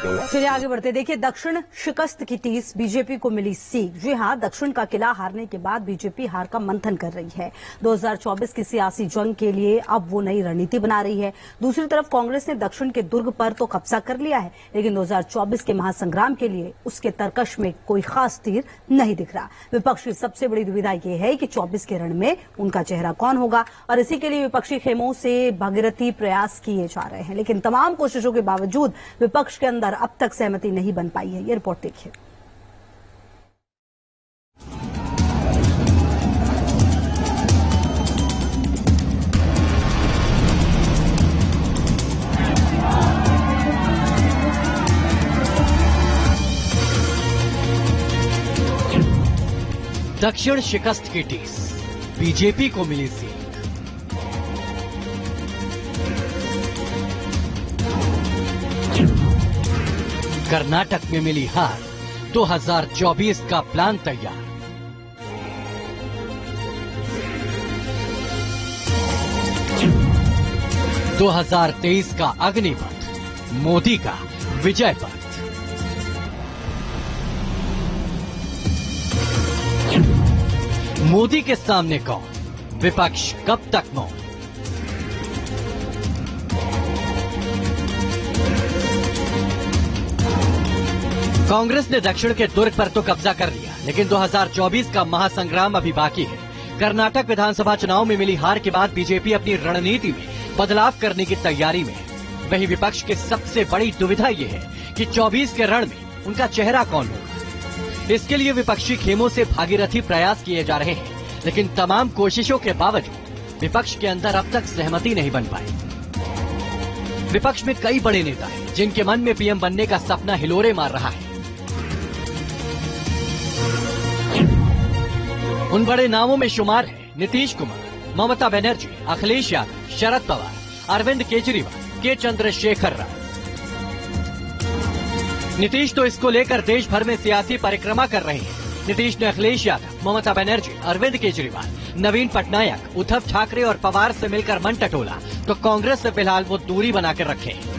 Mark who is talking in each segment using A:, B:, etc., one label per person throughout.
A: चलिए आगे बढ़ते। देखिए, दक्षिण शिकस्त की टीस, बीजेपी को मिली सीख। जी हां, दक्षिण का किला हारने के बाद बीजेपी हार का मंथन कर रही है। 2024 की सियासी जंग के लिए अब वो नई रणनीति बना रही है। दूसरी तरफ कांग्रेस ने दक्षिण के दुर्ग पर तो कब्जा कर लिया है, लेकिन 2024 के महासंग्राम के लिए उसके तरकश में कोई खास तीर नहीं दिख रहा। विपक्ष की सबसे बड़ी दुविधा यह है कि 24 के रण में उनका चेहरा कौन होगा, और इसी के लिए विपक्षी खेमों से भगीरथी प्रयास किए जा रहे हैं। लेकिन तमाम कोशिशों के बावजूद विपक्ष के अंदर अब तक सहमति नहीं बन पाई है। ये रिपोर्ट देखिए।
B: दक्षिण शिकस्त की टीस, बीजेपी को मिली सीख। कर्नाटक में मिली हार, 2024 का प्लान तैयार। - 2023 का अग्निपथ, मोदी का विजय पथ। मोदी के सामने कौन, विपक्ष कब तक मौन? कांग्रेस ने दक्षिण के दुर्ग पर तो कब्जा कर लिया, लेकिन 2024 का महासंग्राम अभी बाकी है। कर्नाटक विधानसभा चुनाव में मिली हार के बाद बीजेपी अपनी रणनीति में बदलाव करने की तैयारी में है। वहीं विपक्ष की सबसे बड़ी दुविधा ये है कि 24 के रण में उनका चेहरा कौन होगा। इसके लिए विपक्षी खेमों से भागीरथी प्रयास किए जा रहे हैं, लेकिन तमाम कोशिशों के बावजूद विपक्ष के अंदर अब तक सहमति नहीं बन पाई। विपक्ष में कई बड़े नेता हैं जिनके मन में पीएम बनने का सपना हिलोरे मार रहा है। उन बड़े नामों में शुमार है नीतीश कुमार, ममता बनर्जी, अखिलेश यादव, शरद पवार, अरविंद केजरीवाल, के चंद्रशेखर राव। नीतीश तो इसको लेकर देश भर में सियासी परिक्रमा कर रहे हैं। नीतीश ने अखिलेश यादव, ममता बनर्जी, अरविंद केजरीवाल, नवीन पटनायक, उद्धव ठाकरे और पवार से मिलकर मन टटोला, तो कांग्रेस से फिलहाल वो दूरी बनाकर रखे हैं।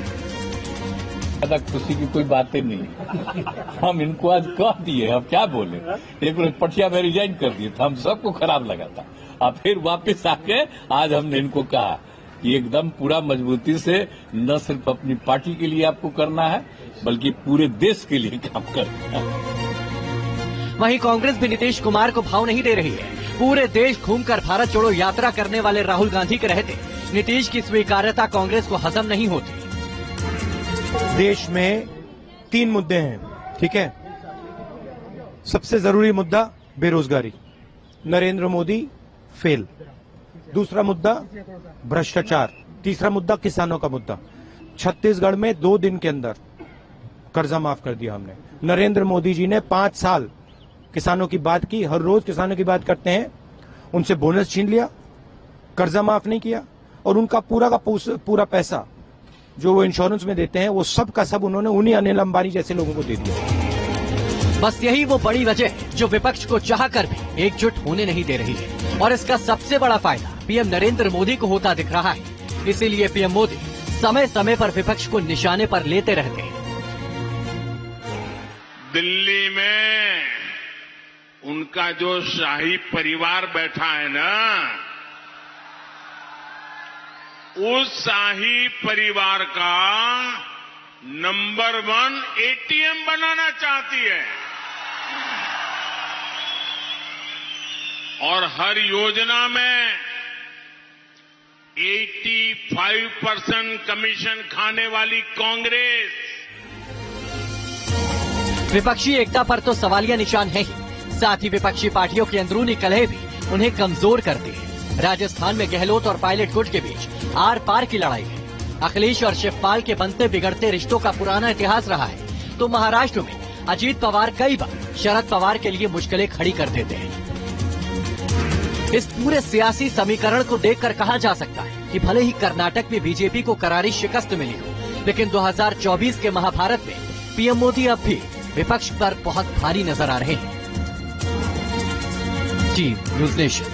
C: ज्यादा खुशी की कोई बातें नहीं। हम इनको आज कह दिए, अब क्या बोले। एक रोज पटिया में रिजाइन कर दिए था, हम सबको खराब लगा था। अब फिर वापस आके आज हमने इनको कहा कि एकदम पूरा मजबूती से न सिर्फ अपनी पार्टी के लिए आपको करना है, बल्कि पूरे देश के लिए काम करना है।
B: वहीं कांग्रेस भी नीतीश कुमार को भाव नहीं दे रही है। पूरे देश घूमकर भारत जोड़ो यात्रा करने वाले राहुल गांधी के रहते नीतीश की स्वीकार्यता कांग्रेस को हजम नहीं होती।
D: देश में 3 मुद्दे हैं, ठीक है। सबसे जरूरी मुद्दा बेरोजगारी, नरेंद्र मोदी फेल। दूसरा मुद्दा भ्रष्टाचार, तीसरा मुद्दा किसानों का मुद्दा। छत्तीसगढ़ में 2 दिन के अंदर कर्जा माफ कर दिया हमने। नरेंद्र मोदी जी ने 5 साल किसानों की बात की, हर रोज किसानों की बात करते हैं, उनसे बोनस छीन लिया, कर्जा माफ नहीं किया, और उनका पूरा का पूरा पैसा जो वो इंश्योरेंस में देते हैं, वो सब का सब उन्होंने उन्हीं अनिल अंबानी जैसे लोगों को दे दिया।
B: बस यही वो बड़ी वजह है जो विपक्ष को चाहकर भी एकजुट होने नहीं दे रही है, और इसका सबसे बड़ा फायदा पीएम नरेंद्र मोदी को होता दिख रहा है। इसीलिए पीएम मोदी समय समय पर विपक्ष को निशाने पर लेते रहते हैं।
E: दिल्ली में उनका जो शाही परिवार बैठा है ना, उस शाही परिवार का नंबर 1 एटीएम बनाना चाहती है, और हर योजना में 85% कमीशन खाने वाली कांग्रेस।
B: विपक्षी एकता पर तो सवालिया निशान है ही, साथ ही विपक्षी पार्टियों की अंदरूनी कलह भी उन्हें कमजोर करती है। राजस्थान में गहलोत और पायलट गुट के बीच आर पार की लड़ाई है। अखिलेश और शिवपाल के बनते बिगड़ते रिश्तों का पुराना इतिहास रहा है। तो महाराष्ट्र में अजीत पवार कई बार शरद पवार के लिए मुश्किलें खड़ी कर देते हैं। इस पूरे सियासी समीकरण को देखकर कहा जा सकता है कि भले ही कर्नाटक में बीजेपी को करारी शिकस्त मिली हो, लेकिन 2024 के महाभारत में पीएम मोदी अब भी विपक्ष पर बहुत भारी नजर आ रहे हैं। Team news nation.